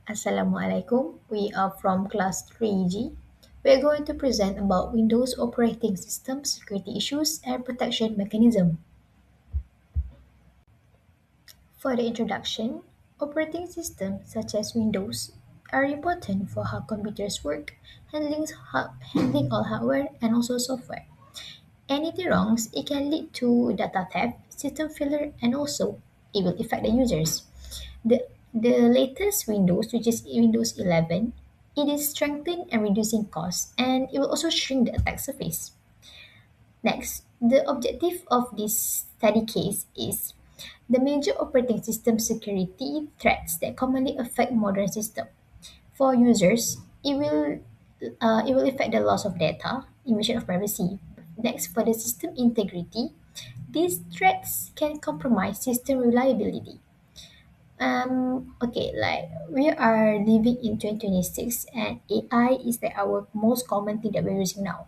Assalamualaikum. We are from class 3G. We are going to present about Windows operating system security issues and protection mechanism. For the introduction, operating systems such as Windows are important for how computers work, handling all hardware and also software. Anything wrongs, it can lead to data theft, system failure, and also it will affect the users. The, the latest Windows, which is Windows 11, it is strengthening and reducing costs, and it will also shrink the attack surface. Next, the objective of this study case is the major operating system security threats that commonly affect modern systems. For users, it will affect the loss of data, invasion of privacy. Next, for the system integrity, these threats can compromise system reliability. Okay, like we are living in 2026 and AI is like our most common thing that we're using now.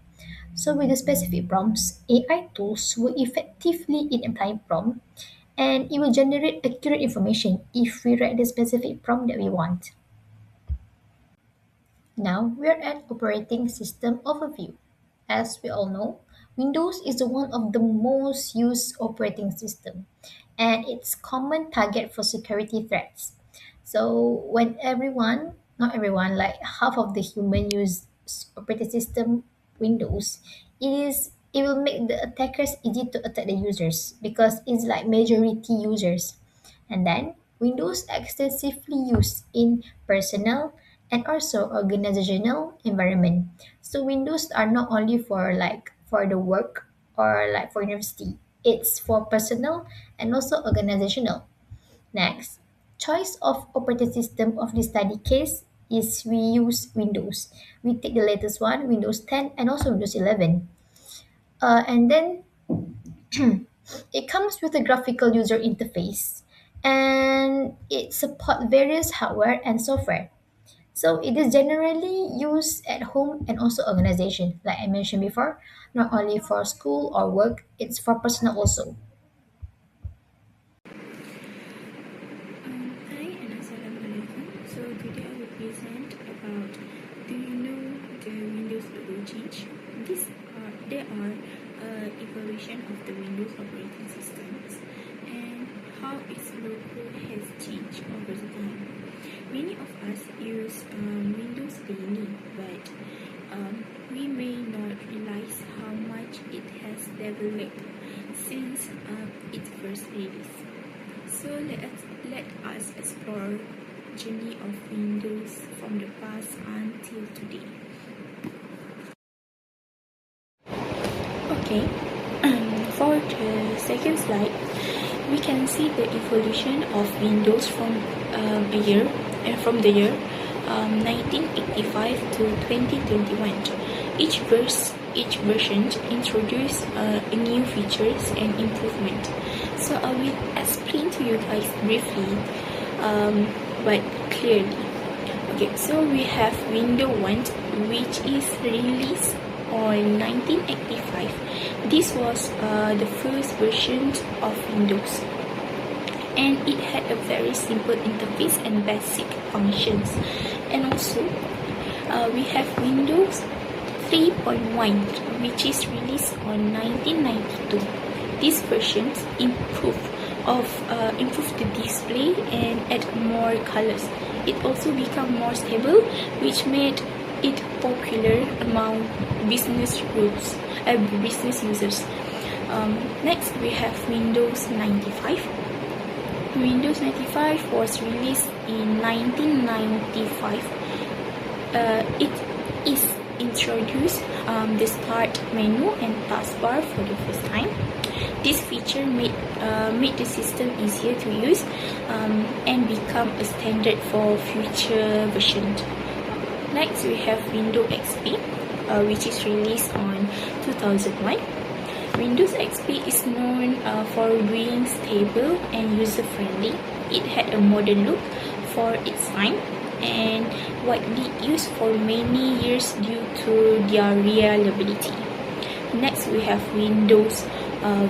So with the specific prompts, AI tools will effectively in applying prompt and it will generate accurate information if we write the specific prompt that we want. Now we're at operating system overview. As we all know, Windows is one of the most used operating system and it's common target for security threats. So when not everyone, like half of the human use operating system Windows, it will make the attackers easy to attack the users because it's like majority users. And then Windows extensively used in personal and also organizational environment. So Windows are not only for like for the work or like for university. It's for personal and also organizational. Next, choice of operating system of the study case is we use Windows. We take the latest one, Windows 10 and also Windows 11. And then it comes with a graphical user interface and it supports various hardware and software. So it is generally used at home and also organization. Like I mentioned before, not only for school or work, it's for personal also. Hi and Assalamualaikum. So today I will present about do you know the Windows logo change? They are evolution of the Windows operating systems and how its logo has changed over the time. Many of us use Windows daily, but we may not realize how much it has developed since its first release. So let us explore journey of Windows from the past until today. Okay, for the second slide, we can see the evolution of Windows from the year 1985 to 2021. Each version introduced new features and improvement. So I will explain to you guys briefly, but clearly. Okay, so we have Windows 1, which is released on 1985. This was the first version of Windows, and it had a very simple interface and basic functions. And also, we have Windows 3.1, which is released on 1992. These versions improve the display and add more colors. It also became more stable, which made it popular among business users. Next, we have Windows 95. Windows 95 was released in 1995. It is introduced the start menu and taskbar for the first time. This feature made the system easier to use and become a standard for future versions. Next, we have Windows XP, which is released on 2001. Windows XP is known for being stable and user-friendly. It had a modern look for its time and widely used for many years due to their reliability. Next, we have Windows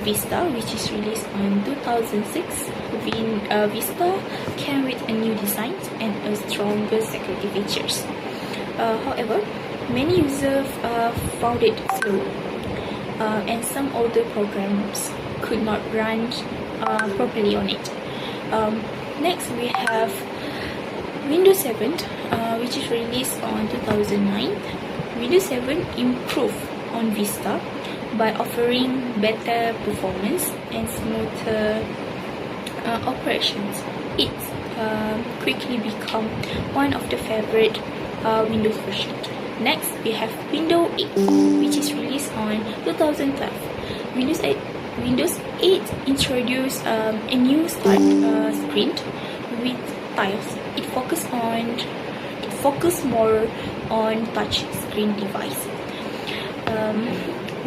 Vista, which is released on 2006. Vista came with a new design and a stronger security features. However, many users found it slow, and some older programs could not run properly on it. Next, we have Windows 7, which is released on 2009. Windows 7 improved on Vista by offering better performance and smoother operations. It quickly became one of the favorite Windows versions. Next, we have Windows 8, which is released on 2012. Windows 8 introduced a new start screen with tiles. It focused more on touch screen device.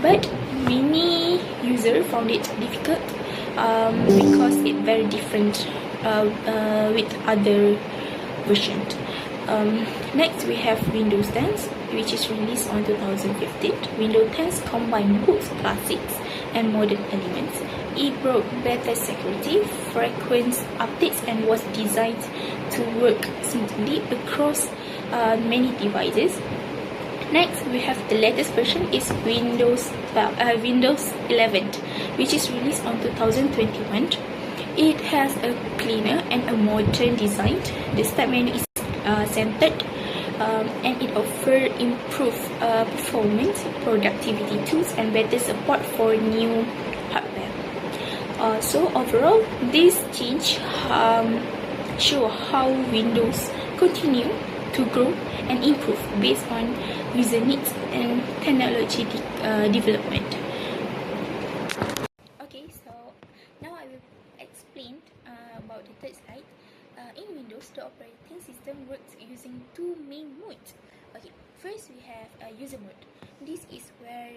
But many users found it difficult because it's very different with other versions. Next, we have Windows 10, which is released on 2015. Windows 10 combines both classics and modern elements. It brought better security, frequent updates, and was designed to work smoothly across many devices. Next, we have the latest version is Windows 11, which is released on 2021. It has a cleaner and a modern design. The start menu is centered, and it offers improved performance, productivity tools, and better support for new hardware. So overall, this change show how Windows continue to grow and improve based on user needs and technology development. Okay, so now I will explain about the third slide. In Windows, the operating system works using two main modes. Okay, first we have user mode. This is where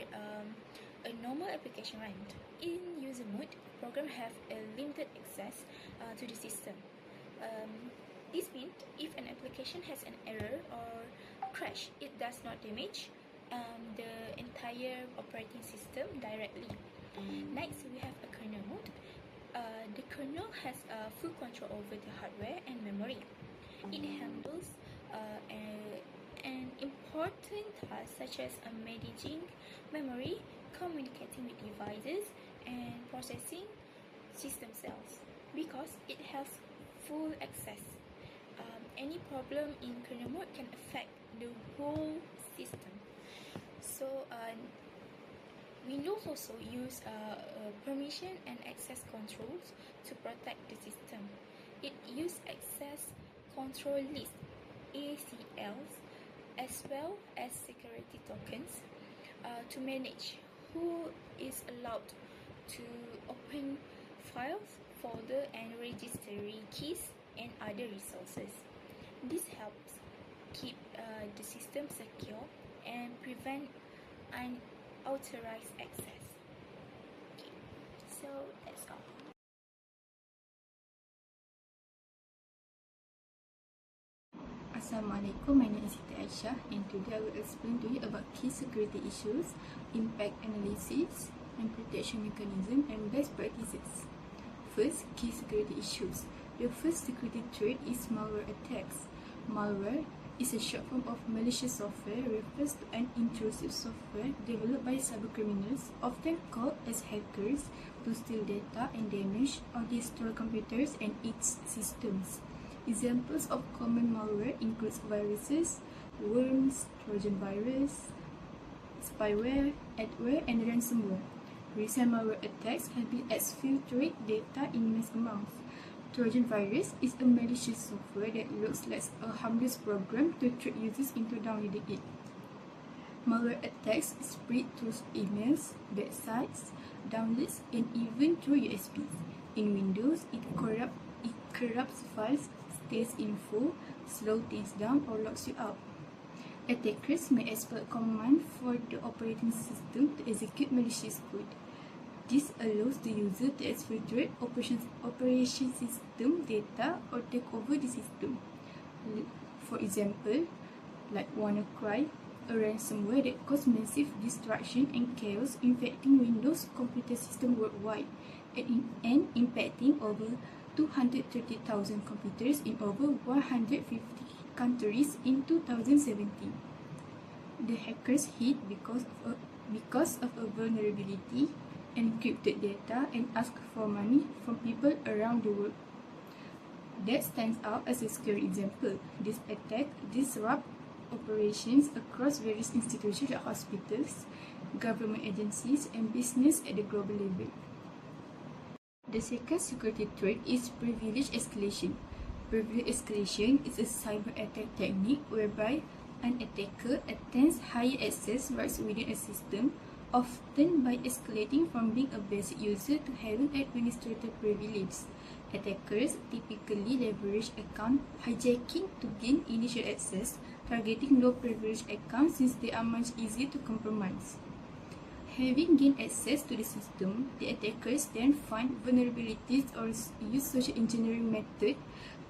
a normal application runs. In user mode, program have a limited access to the system. This means if an application has an error or crash, it does not damage the entire operating system directly. Next, we have a kernel mode. The kernel has full control over the hardware and memory. It handles an important task such as managing memory, communicating with devices, and processing system cells because it has full access. Any problem in kernel mode can affect the whole system. So Windows also use permission and access controls to protect the system. It uses access control list (ACLs) as well as security tokens to manage who is allowed to open files, folder, and registry keys and other resources. This helps keep the system secure and prevent unauthorized access. Okay, so that's all. Assalamualaikum, my name is Siti Aisyah, and today I will explain to you about key security issues, impact analysis, and protection mechanism, and best practices. First, key security issues. The first security threat is malware attacks. Malware is a short form of malicious software, refers to an intrusive software developed by cybercriminals, often called as hackers, to steal data and damage or destroy computers and its systems. Examples of common malware include viruses, worms, Trojan virus, spyware, adware, and ransomware. Recent malware attacks have been exfiltrate data in mass amounts. Trojan virus is a malicious software that looks like a harmless program to trick users into downloading it. Malware attacks spread through emails, websites, downloads, and even through USBs. In Windows, it corrupts files, steals info, slows things down, or locks you out. Attackers may exploit command for the operating system to execute malicious code. This allows the user to exfiltrate operation system data or take over the system. For example, like WannaCry, a ransomware that causes massive destruction and chaos, infecting Windows computer system worldwide and impacting over 230,000 computers in over 150 countries in 2017. The hackers hid because of a vulnerability, encrypted data, and asked for money from people around the world. That stands out as a scary example. This attack disrupted operations across various institutions like hospitals, government agencies, and business at the global level. The second security threat is privilege escalation. Privilege escalation is a cyber attack technique whereby an attacker attains higher access rights within a system, often by escalating from being a basic user to having administrator privilege. Attackers typically leverage account hijacking to gain initial access, targeting low-privileged accounts since they are much easier to compromise. Having gained access to the system, the attackers then find vulnerabilities or use social engineering methods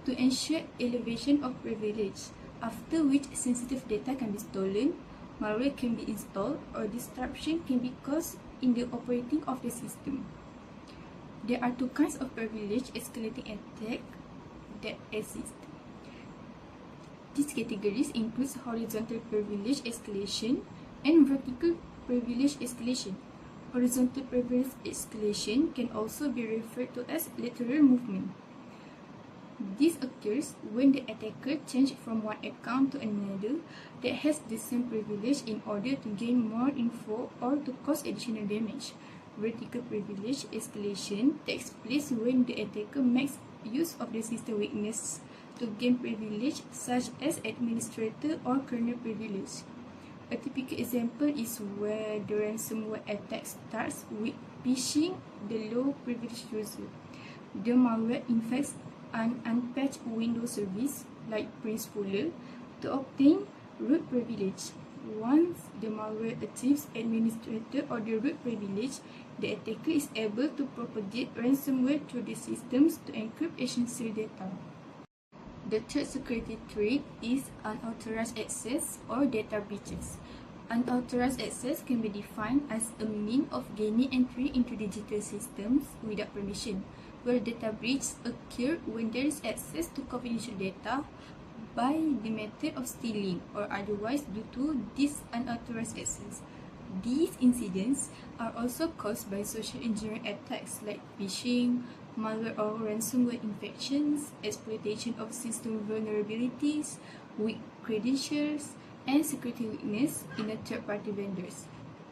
to ensure elevation of privilege, after which sensitive data can be stolen, malware can be installed, or disruption can be caused in the operating of the system. There are two kinds of privilege escalating attack that exist. These categories include horizontal privilege escalation and vertical privilege escalation. Horizontal privilege escalation can also be referred to as lateral movement. This occurs when the attacker changes from one account to another that has the same privilege in order to gain more info or to cause additional damage. Vertical privilege escalation takes place when the attacker makes use of the system weakness to gain privilege, such as administrator or kernel privilege. A typical example is where the ransomware attack starts with phishing the low-privileged user. The malware infects an unpatched Windows service like Prince Fuller to obtain root privilege. Once the malware achieves administrator or the root privilege, the attacker is able to propagate ransomware through the systems to encrypt essential data. The third security threat is unauthorized access or data breaches. Unauthorized access can be defined as a means of gaining entry into digital systems without permission, where data breaches occur when there is access to confidential data by the method of stealing or otherwise due to this unauthorized access. These incidents are also caused by social engineering attacks like phishing, malware or ransomware infections, exploitation of system vulnerabilities, weak credentials, and security weakness in a third-party vendors.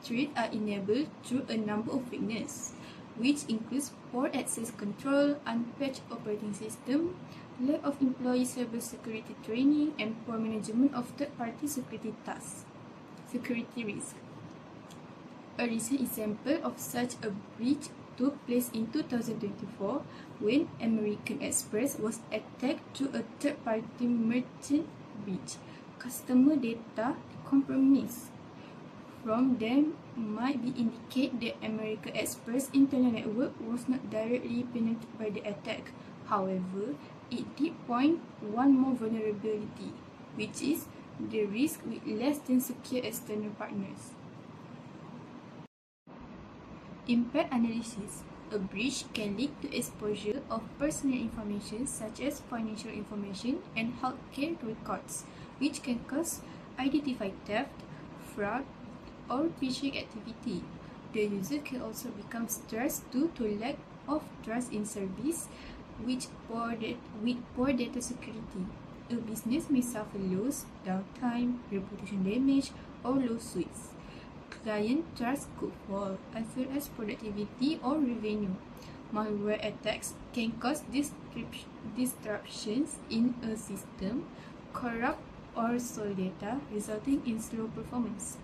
Threats are enabled through a number of weaknesses, which includes poor access control, unpatched operating system, lack of employee cybersecurity training, and poor management of third-party security tasks. Security risk. A recent example of such a breach took place in 2024 when American Express was attacked through a third-party merchant breach. Customer data compromised from them might be indicate that American Express internal network was not directly penetrated by the attack. However, it did point one more vulnerability, which is the risk with less than secure external partners. Impact analysis. A breach can lead to exposure of personal information such as financial information and healthcare records, which can cause identity theft, fraud, or phishing activity. The user can also become stressed due to lack of trust in service, with poor data security. A business may suffer loss, downtime, reputation damage, or lawsuits. Client trust could fall, as well as productivity or revenue. Malware attacks can cause disruptions in a system, corrupt or stole data, resulting in slow performance.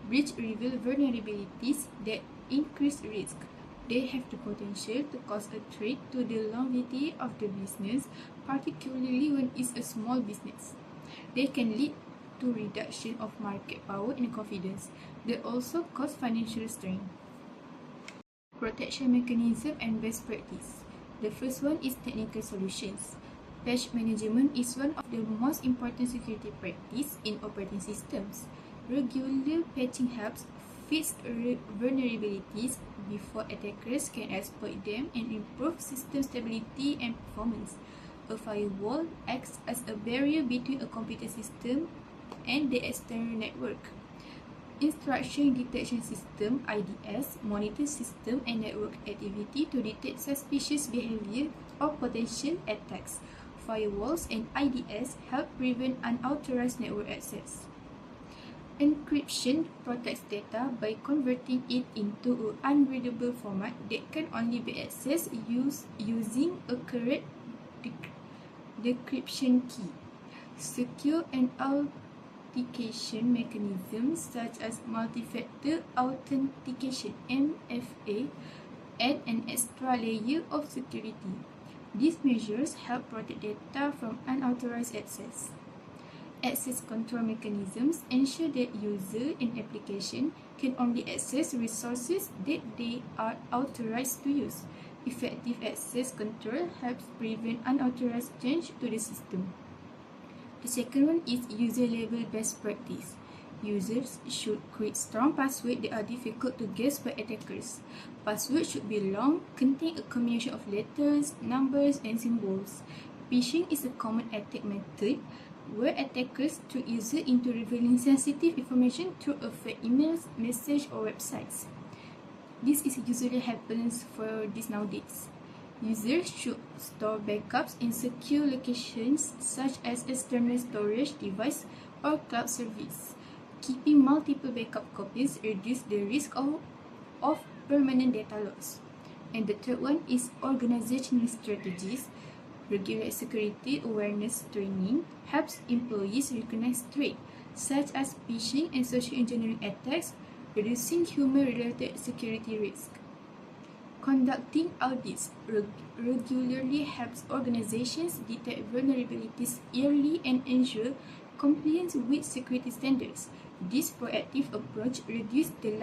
Breach reveal vulnerabilities that increase risk. They have the potential to cause a threat to the longevity of the business, particularly when it's a small business. They can lead to reduction of market power and confidence. They also cause financial strain. Protection mechanism and best practice. The first one is technical solutions. Patch management is one of the most important security practices in operating systems. Regular patching helps fix vulnerabilities before attackers can exploit them and improve system stability and performance. A firewall acts as a barrier between a computer system and the external network. Instruction Detection System (IDS) monitors system and network activity to detect suspicious behavior or potential attacks. Firewalls and IDS help prevent unauthorized network access. Encryption protects data by converting it into an unreadable format that can only be accessed using a correct decryption key. Secure and authentication mechanisms such as multi-factor authentication (MFA) add an extra layer of security. These measures help protect data from unauthorized access. Access control mechanisms ensure that user and application can only access resources that they are authorized to use. Effective access control helps prevent unauthorized change to the system. The second one is user-level best practice. Users should create strong passwords that are difficult to guess by attackers. Passwords should be long, contain a combination of letters, numbers, and symbols. Phishing is a common attack method where attackers trick users into revealing sensitive information through a fake emails, message, or websites. This usually happens for this nowadays. Users should store backups in secure locations such as external storage device or cloud service. Keeping multiple backup copies reduces the risk of permanent data loss. And the third one is organizational strategies. Regular security awareness training helps employees recognize threats such as phishing and social engineering attacks, reducing human-related security risk. Conducting audits regularly helps organizations detect vulnerabilities early and ensure compliance with security standards. This proactive approach reduces the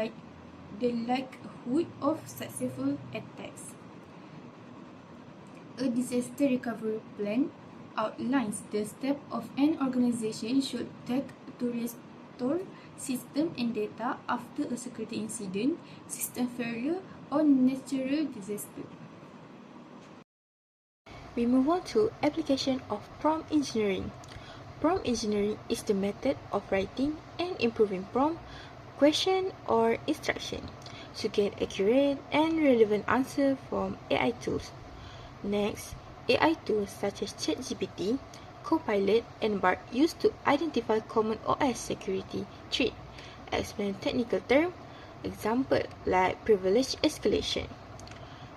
likelihood of successful attacks. A disaster recovery plan outlines the steps of an organization should take to restore system and data after a security incident, system failure, or natural disaster. We move on to application of prompt engineering. Prompt engineering is the method of writing and improving prompt, question, or instruction to get accurate and relevant answers from AI tools. Next, AI tools such as ChatGPT, Copilot, and BART used to identify common OS security threats, explain technical terms, example like privilege escalation.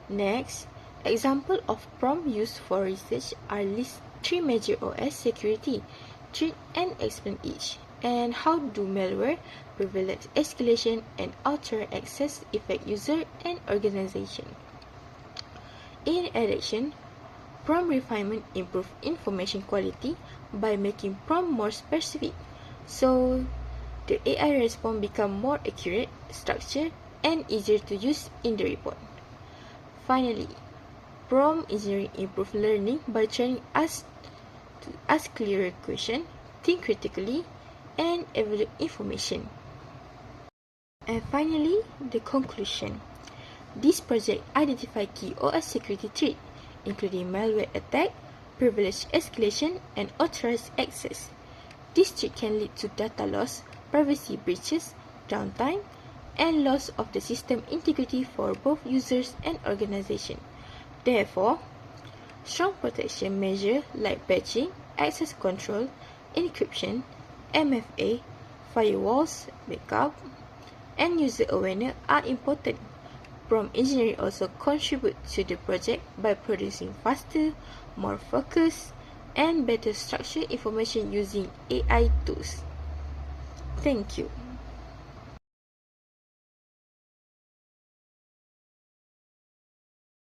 Next, example of prompt used for research are list 3 major OS security threats and explain each, and how do malware, privilege escalation, and authorized access affect user and organization. In addition, prompt refinement improves information quality by making prompt more specific, so the AI response become more accurate, structured, and easier to use in the report. Finally, prompt engineering improves learning by training us to ask clearer questions, think critically, and evaluate information. And finally, the conclusion. This project identified key OS security threats, including malware attack, privilege escalation, and authorized access. This threat can lead to data loss, privacy breaches, downtime, and loss of the system integrity for both users and organization. Therefore, strong protection measures like patching, access control, encryption, MFA, firewalls, backup, and user awareness are important. Prompt engineering also contributes to the project by producing faster, more focused, and better structured information using AI tools. Thank you.